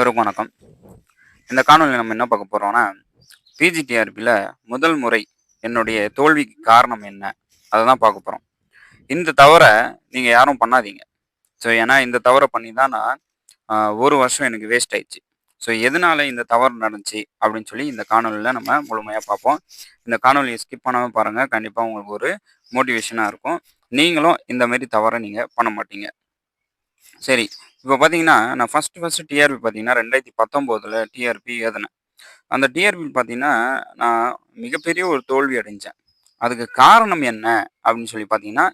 அனைவருக்கும் வணக்கம். இந்த காணொளியில நம்ம என்ன பார்க்க போறோம்னா, பிஜிடிஆர்பில முதல் முறை என்னுடைய தோல்விக்கு காரணம் என்ன? அத தான் பார்க்க போறோம். இந்த தவற நீங்க யாரும் பண்ணாதீங்க. ஸோ ஏன்னா இந்த தவற பண்ணி தான் நான் 1 வருஷம் எனக்கு வேஸ்ட் ஆயிடுச்சு. ஸோ எதனால இந்த தவறு நடந்துச்சு அப்படின்னு சொல்லி இந்த காணொளியில நம்ம முழுமையா பார்ப்போம். இந்த காணொளிய ஸ்கிப் பண்ணாம பாருங்க. கண்டிப்பா உங்களுக்கு ஒரு மோட்டிவேஷனா இருக்கும். நீங்களும் இந்த மாரி தவற நீங்க பண்ண மாட்டீங்க. சரி. இப்ப பார்த்தீங்கன்னா, நான் ஃபர்ஸ்ட்டு டிஆர்பி பார்த்தீங்கன்னா 2019ல டிஆர்பி எழுதுனேன். அந்த டிஆர்பி பார்த்தீங்கன்னா, நான் மிகப்பெரிய ஒரு தோல்வி அடைஞ்சேன். அதுக்கு காரணம் என்ன அப்படின்னு சொல்லி பார்த்தீங்கன்னா,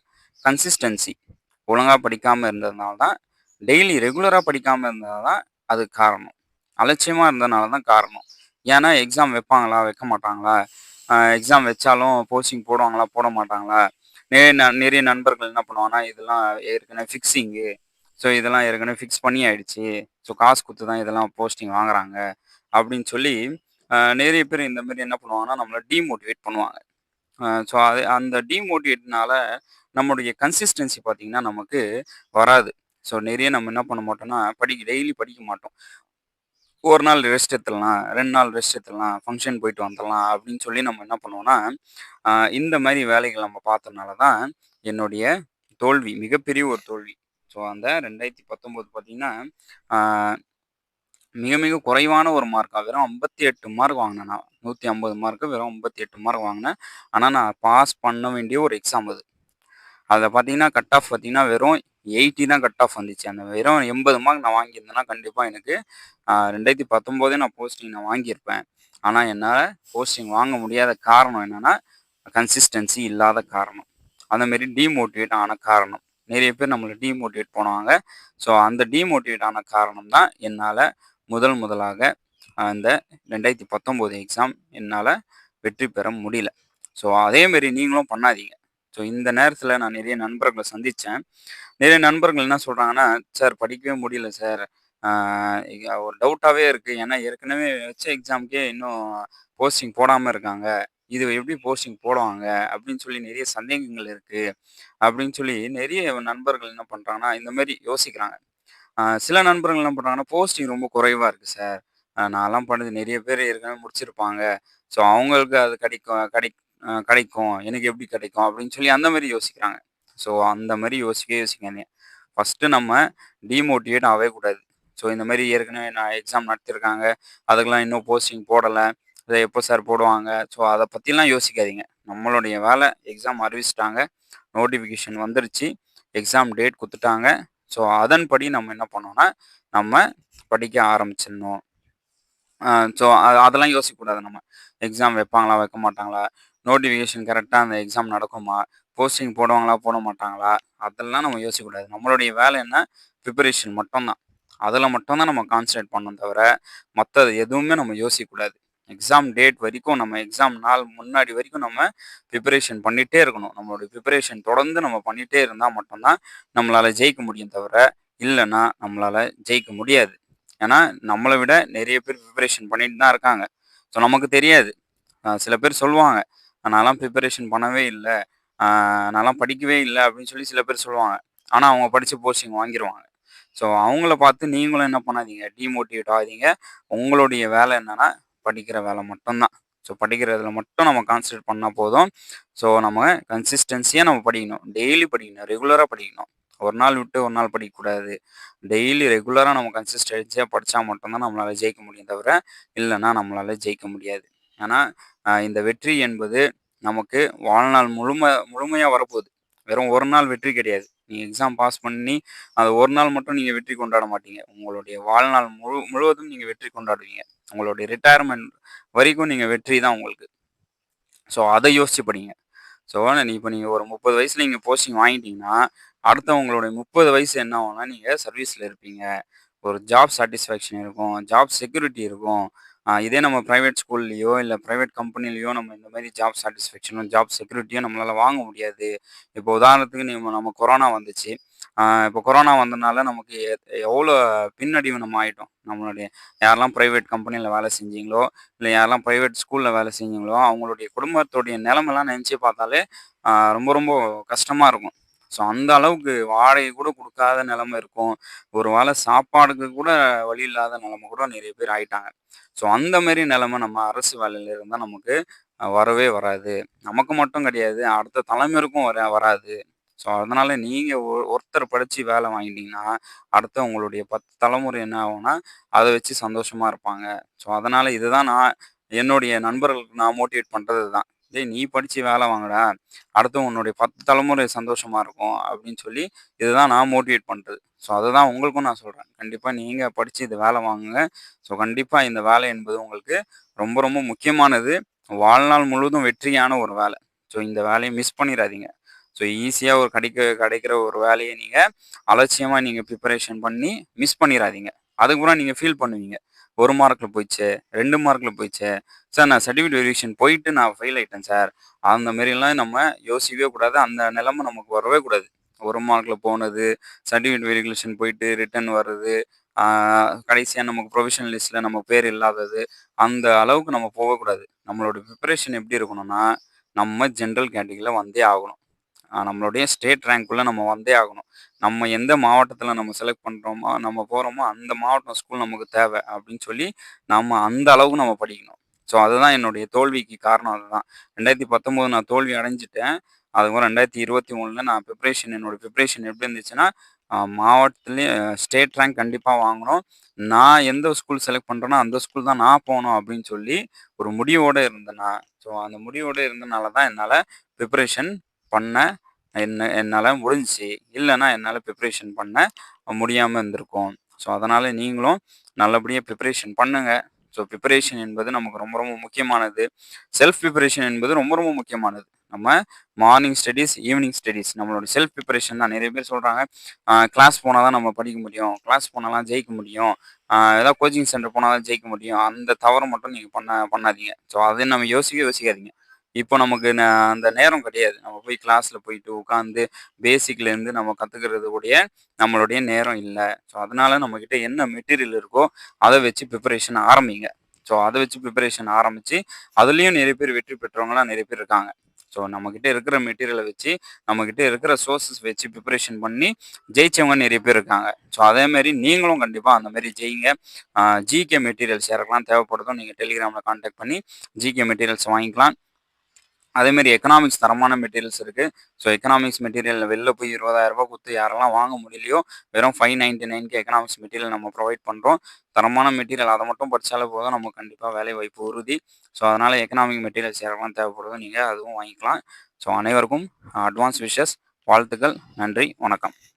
கன்சிஸ்டன்சி. ஒழுங்கா படிக்காம இருந்ததுனால தான், டெய்லி ரெகுலரா படிக்காம இருந்தது தான் அதுக்கு காரணம். அலட்சியமா இருந்ததுனால தான் காரணம். ஏன்னா எக்ஸாம் வைப்பாங்களா? வைக்க மாட்டாங்களா? எக்ஸாம் வச்சாலும் போஸ்டிங் போடுவாங்களா? போட மாட்டாங்களா? நிறைய நண்பர்கள் என்ன பண்ணுவாங்கன்னா, இதெல்லாம் ஏற்கனவே ஃபிக்ஸிங்கு. ஸோ இதெல்லாம் ஏற்கனவே ஃபிக்ஸ் பண்ணி ஆயிடுச்சு. ஸோ காசு குடுத்து தான் இதெல்லாம் போஸ்டிங் வாங்குறாங்க. அப்படின்னு சொல்லி நிறைய பேர் இந்த மாரி என்ன பண்ணுவாங்கன்னா, நம்மள டீமோட்டிவேட் பண்ணுவாங்க. ஸோ அது அந்த டீமோட்டிவேட்னால நம்முடைய கன்சிஸ்டன்சி பார்த்தீங்கன்னா, நமக்கு வராது. ஸோ நிறைய நம்ம என்ன பண்ண மாட்டோம்னா, டெய்லி படிக்க மாட்டோம். 1 நாள் ரெஸ்ட் எடுத்துடலாம், 2 நாள் ரெஸ்ட் எடுத்துடலாம், ஃபங்ஷன் போயிட்டு வந்துடலாம் அப்படின்னு சொல்லி நம்ம என்ன பண்ணுவோம்னா, அ இந்த மாரி வேலைகள் நம்ம பார்த்தனால தான் என்னுடைய தோல்வி, மிகப்பெரிய ஒரு தோல்வி. ஸோ அந்த 2019 பார்த்தீங்கன்னா, ஆ மிக மிக குறைவான ஒரு மார்க்கா வெறும் 58 மார்க் வாங்கினேன் நான். 150 மார்க்கு வெறும் 58 மார்க் வாங்கினேன். ஆனா நான் பாஸ் பண்ண வேண்டிய ஒரு எக்ஸாம் அது. அதில பார்த்தீங்கன்னா, கட் ஆஃப் பார்த்தீங்கன்னா, வெறும் 80 தான் கட் ஆஃப் வந்துச்சு. அந்த வெறும் 80 மார்க் நான் வாங்கியிருந்தேன்னா, கண்டிப்பா எனக்கு 2019 நான் போஸ்டிங் நான் வாங்கியிருப்பேன். ஆனா, என்னால போஸ்டிங் வாங்க முடியாத காரணம் என்னன்னா, கன்சிஸ்டன்சி இல்லாத காரணம். அந்த மாரி டீமோட்டிவேட் ஆன காரணம். நிறைய பேர் நம்மள டீமோட்டிவேட் பண்ணுவாங்க. ஸோ, அந்த டீமோட்டிவேட் ஆன காரணம் தான் என்னால முதலாக இந்த 2019 எக்ஸாம் என்னால வெற்றி பெற முடியல. ஸோ, அதே மாரி நீங்களும் பண்ணாதீங்க. ஸோ, இந்த நேரத்தில நான் நிறைய நண்பர்கள சந்திச்சேன். நிறைய நண்பர்கள் என்ன சொல்றாங்கன்னா, "சார் படிக்கவே முடியல சார். ஆ ஒரு டவுட்டாவே இருக்கு. ஏன்னா ஏற்கனவே வச்ச எக்ஸாம்க்கே இன்னும் போஸ்டிங் போடாம இருக்காங்க. இது எப்படி போஸ்டிங் போடுவாங்க?" அப்படின்னு சொல்லி நிறைய சந்தேகங்கள் இருக்கு. அப்படின்னு சொல்லி நிறைய நண்பர்கள் என்ன பண்றாங்கன்னா, இந்த மாரி யோசிக்கிறாங்க. சில நண்பர்கள் என்ன பண்றாங்கன்னா, போஸ்டிங் ரொம்ப குறைவா இருக்கு சார். நான்லாம் பண்ணது நிறைய பேர் ஏற்கனவே முடிச்சிருப்பாங்க. ஸோ அவங்களுக்கு அது கிடைக்கும். எனக்கு எப்படி கிடைக்கும்? அப்படின்னு சொல்லி அந்த மாரி யோசிக்கிறாங்க. ஸோ அந்த மாரி யோசிக்காதீங்க. ஃபர்ஸ்ட்டு நம்ம டிமோட்டிவேட் ஆகவே கூடாது. ஸோ இந்த மாரி ஏற்கனவே நான் எக்ஸாம் நடத்தியிருக்காங்க. அதுக்கெல்லாம் இன்னும் போஸ்டிங் போடல. இத எப்போ சார் போடுவாங்க? ஸோ அத பத்திலாம் யோசிக்காதீங்க. நம்மளுடைய வேலை எக்ஸாம் அறிவிச்சுட்டாங்க. நோட்டிஃபிகேஷன் வந்துருச்சு. எக்ஸாம் டேட் குடுத்துட்டாங்க. ஸோ அதன்படி நம்ம என்ன பண்ணணும்னா, நம்ம படிக்க ஆரம்பிச்சிடணும். அ ஸோ அதெல்லாம் யோசிக்கக்கூடாது நம்ம. எக்ஸாம் வைப்பாங்களா? வைக்க மாட்டாங்களா? நோட்டிஃபிகேஷன் கரெக்ட்டா அந்த எக்ஸாம் நடக்குமா? போஸ்டிங் போடுவாங்களா? போட மாட்டாங்களா? அதெல்லாம் நம்ம யோசிக்கக்கூடாது. நம்மளுடைய வேலை என்ன? ப்ரிப்பரேஷன் மட்டும் தான். அதில மட்டும் தான் நம்ம கான்சன்ட்ரேட் பண்ணணும் தவிர, மத்தது எதுவுமே நம்ம யோசிக்கக்கூடாது. எக்ஸாம் டேட் வரைக்கும் நம்ம எக்ஸாம் நாள் முன்னாடி வரைக்கும் நம்ம ப்ரிப்பரேஷன் பண்ணிட்டே இருக்கணும். நம்மளுடைய ப்ரிப்பரேஷன் தொடர்ந்து நம்ம பண்ணிட்டே இருந்தா மட்டும் தான் நம்மளால ஜெயிக்க முடியும் தவிர, இல்லன்னா நம்மளால ஜெயிக்க முடியாது. ஏன்னா, நம்மள விட நெறைய பேர் ப்ரிப்பரேஷன் பண்ணிட்டு தான் இருக்காங்க. ஸோ நமக்கு தெரியாது. சில பேர் சொல்லுவாங்க, "நான்லாம் ப்ரிப்பரேஷன் பண்ணவே இல்ல. அ நான்லாம் படிக்கவே இல்ல." அப்படின்னு சொல்லி சில பேர் சொல்லுவாங்க. ஆனா, அவங்க படிச்சு போஸ்டிங் வாங்கிருவாங்க. ஸோ அவங்கள பார்த்து நீங்களும் என்ன பண்ணாதீங்க, டிமோட்டிவேட் ஆகாதீங்க. உங்களுடைய வேலை என்னன்னா, படிக்கிற வேலை மட்டும் தான். ஸோ படிக்கிறதுல மட்டும் நம்ம கான்சன்ட்ரேட் பண்ணா போதும். ஸோ நம்ம கன்சிஸ்டன்ஸியா நம்ம படிக்கணும். டெய்லி படிக்கணும். ரெகுலரா படிக்கணும். ஒரு நாள் விட்டு ஒரு நாள் படிக்கக்கூடாது. டெய்லி ரெகுலரா நம்ம கன்சிஸ்டன்ஸியா படிச்சா மட்டும் தான் நம்மளால ஜெயிக்க முடியும் தவிர, இல்லன்னா நம்மளால ஜெயிக்க முடியாது. ஏன்னா, இந்த வெற்றி என்பது நமக்கு வாழ்நாள் முழுமையா வரப்போது. வெறும் ஒரு நாள் வெற்றி கிடையாது. நீங்க எக்ஸாம் பாஸ் பண்ணி, அது ஒரு நாள் மட்டும் நீங்க வெற்றி கொண்டாட மாட்டீங்க. உங்களுடைய வாழ்நாள் முழுவதும் நீங்க வெற்றி கொண்டாடுவீங்க. உங்களுடைய ரிட்டயர்மென்ட் வரைக்கும் நீங்க வெற்றி தான் உங்களுக்கு. ஸோ அத யோசிச்சு படிங்க. ஸோ இப்ப நீங்க ஒரு 30 வயசுல நீங்க போஸ்டிங் வாங்கிட்டீங்கன்னா, அடுத்து உங்களுடைய 30 வயசு என்ன ஆகும்னா, நீங்க சர்வீஸ்ல இருப்பீங்க. ஒரு ஜாப் சாட்டிஸ்ஃபேக்ஷன் இருக்கும். ஜாப் செக்யூரிட்டி இருக்கும். இதே நம்ம பிரைவேட் ஸ்கூல்லயோ, இல்ல பிரைவேட் கம்பெனிலயோ நம்ம இந்த மாரி ஜாப் சாட்டிஸ்ஃபேக்ஷனும், ஜாப் செக்யூரிட்டியும் நம்மளால வாங்க முடியாது. இப்போ உதாரணத்துக்கு நம்ம கொரோனா வந்துச்சு. இப்போ கொரோனா வந்தனால நமக்கு எவ்வளோ பின்னடைவு நம்ம ஆயிட்டோம். நம்மளுடைய யாரெல்லாம் பிரைவேட் கம்பெனில வேலை செஞ்சீங்களோ, இல்ல யாரெல்லாம் பிரைவேட் ஸ்கூல்ல வேலை செஞ்சீங்களோ, அவங்களுடைய குடும்பத்துடைய நிலைமைலாம் நெனச்சு பார்த்தாலே, ரொம்ப ரொம்ப கஷ்டமா இருக்கும். ஸோ அந்த அளவுக்கு வாடகை கூட குடுக்காத நிலைமை இருக்கும். ஒரு வேள சாப்பாடுக்கு கூட வழி இல்லாத நிலைமை கூட நெறைய பேர் ஆயிட்டாங்க. ஸோ அந்த மாரி நிலைமை நம்ம அரசு வேலையில இருந்தா நமக்கு வரவே வராது. நமக்கு மட்டும் கிடையாது. அடுத்த தலைமுறைக்கும் வராது. ஸோ அதனால நீங்க ஒருத்தர் படிச்சு வேலை வாங்கிட்டீங்கன்னா, அடுத்து உங்களுடைய 10 தலைமுறை என்ன ஆகும்னா, அத வச்சு சந்தோஷமா இருப்பாங்க. ஸோ அதனால இதுதான் நான் என்னுடைய நண்பர்களுக்கு நான் மோட்டிவேட் பண்றது இதுதான். "டேய் நீ படிச்சு வேலை வாங்குடா. அடுத்து உன்னுடைய 10 தலைமுறை சந்தோஷமா இருக்கும்." அப்படின்னு சொல்லி இதுதான் நான் மோட்டிவேட் பண்றது. ஸோ அதுதான் உங்களுக்கும் நான் சொல்றேன். கண்டிப்பா நீங்க படிச்சு இந்த வேலை வாங்குங்க. ஸோ கண்டிப்பா இந்த வேலை என்பது உங்களுக்கு ரொம்ப ரொம்ப முக்கியமானது. வாழ்நாள் முழுவதும் வெற்றியான ஒரு வேலை. ஸோ இந்த வேலைய மிஸ் பண்ணிறாதீங்க. ஸோ ஈஸியா ஒரு கிடைக்கிற ஒரு வேலைய நீங்க அலட்சியமா நீங்க ப்ரிப்பரேஷன் பண்ணி மிஸ் பண்ணிறாதீங்க. அதுக்கப்புறம் நீங்க ஃபீல் பண்ணுவீங்க. 1 மார்க்ல போயிடுச்சே, 2 மார்க்ல போயிடுச்சே, சார் நான் சர்டிஃபிகேட் வெரிஃபிகேஷன் போயிட்டு நான் ஃபெயில் ஆயிட்டேன் சார். அந்த மாரிலாம் நம்ம யோசிக்கவே கூடாது. அந்த நிலைமை நமக்கு வரவே கூடாது. 1 மார்க்ல போனது, சர்டிஃபிகேட் வெரிஃபிகேஷன் போயிட்டு ரிட்டர்ன் வர்றது, ஆ கடைசியா நமக்கு புரொவிஷனல் லிஸ்ட்ல நம்ம பேர் இல்லாதது, அந்த அளவுக்கு நம்ம போகக்கூடாது. நம்மளோட ப்ரிப்பரேஷன் எப்படி இருக்கணும்னா, நம்ம ஜெனரல் கேட்டகரில வந்தே ஆகணும். நம்மளுடைய ஸ்டேட் ரேங்க்குள்ள நம்ம வந்தே ஆகணும். நம்ம எந்த மாவட்டத்தில நம்ம செலக்ட் பண்றோமோ, நம்ம போறோமோ, அந்த மாவட்டம் ஸ்கூல் நமக்கு தேவை அப்படின்னு சொல்லி, நம்ம அந்த அளவுக்கு நம்ம படிக்கணும். ஸோ அதுதான் என்னுடைய தோல்விக்கு காரணம் அதுதான். 2019 நான் தோல்வி அடைஞ்சுட்டேன். அதுக்கப்புறம் 2023ல நான் என்னோட ப்ரிப்பரேஷன் எப்படி இருந்துச்சுன்னா, மாவட்டத்திலேயே ஸ்டேட் ரேங்க் கண்டிப்பா வாங்கணும். நான் எந்த ஸ்கூல் செலக்ட் பண்றேனோ, அந்த ஸ்கூல் தான் நான் போணும் அப்படின்னு சொல்லி ஒரு முடிவோட இருந்தேன் நான். ஸோ அந்த முடிவோட இருந்தனால தான் என்னால ப்ரிப்பரேஷன் பண்ண என்னால முடிஞ்சுச்சு. இல்லன்னா என்னால ப்ரிப்பரேஷன் பண்ண முடியாம இருந்திருக்கும். ஸோ அதனால நீங்களும் நல்லபடியா ப்ரிப்பரேஷன் பண்ணுங்க. ஸோ ப்ரிப்பரேஷன் என்பது நமக்கு ரொம்ப ரொம்ப முக்கியமானது. செல்ஃப் ப்ரிப்பரேஷன் என்பது ரொம்ப ரொம்ப முக்கியமானது. நம்ம மார்னிங் ஸ்டடீஸ், ஈவினிங் ஸ்டடீஸ் நம்மளோட செல்ஃப் ப்ரிப்பரேஷன் தான். நெறைய பேர் சொல்றாங்க, கிளாஸ் போனா தான் நம்ம படிக்க முடியும். கிளாஸ் போனாலாம் ஜெயிக்க முடியும். ஏதாவது கோச்சிங் சென்டர் போனா தான் ஜெயிக்க முடியும். அந்த தவற மட்டும் நீங்க பண்ணாதீங்க. ஸோ அத நம்ம யோசிக்காதீங்க. இப்போ நமக்கு அந்த நேரம் கிடையாது. நம்ம போய் கிளாஸ்ல போயிட்டு உட்காந்து பேசிக்லேருந்து நம்ம கத்துக்கிறது கூடய நம்மளுடைய நேரம் இல்ல. ஸோ அதனால நம்மகிட்ட என்ன மெட்டீரியல் இருக்கோ, அத வச்சு ப்ரிப்பரேஷன் ஆரம்பிங்க. ஸோ அத வச்சு ப்ரிப்பரேஷன் ஆரம்பிச்சு, அதுலயும் நெறைய பேர் வெற்றி பெற்றவங்கலாம் நெறைய பேர் இருக்காங்க. ஸோ நம்மகிட்ட இருக்கிற மெட்டீரியல வச்சு, நம்மகிட்ட இருக்கிற சோர்ஸஸ் வச்சு ப்ரிப்பரேஷன் பண்ணி ஜெயிச்சவங்க நெறைய பேர் இருக்காங்க. ஸோ அதேமாரி நீங்களும் கண்டிப்பா அந்த மாரி ஜெயிங்க. ஜிகே மெட்டீரியல்ஸ் யாருக்கெல்லாம் தேவைப்படுதோ நீங்க டெலிகிராம்ல கான்டாக்ட் பண்ணி ஜிகே மெட்டீரியல்ஸ் வாங்கிக்கலாம். அதேமாரி எக்கனாமிக்ஸ் தரமான மெட்டீரியல்ஸ் இருக்கு. ஸோ எக்கனாமிக்ஸ் மெட்டீரியல் வெளில போய் ரூ. 20,000 குடுத்து யாரெல்லாம் வாங்க முடியலையோ, வெறும் 599க்கு எக்கனாமிக்ஸ் மெட்டீரியல் நம்ம ப்ரொவைட் பண்றோம். தரமான மெட்டீரியல் அத மட்டும் படிச்சாலே போதும். நமக்கு கண்டிப்பா வேலை வாய்ப்பு உறுதி. ஸோ அதனால எக்கனாமிக் மெட்டீரியல்ஸ் யாரெல்லாம் தேவைப்படுதோ நீங்க அதுவும் வாங்கிக்கலாம். ஸோ அனைவருக்கும் அட்வான்ஸ் விஷஸ். வாழ்த்துக்கள். நன்றி. வணக்கம்.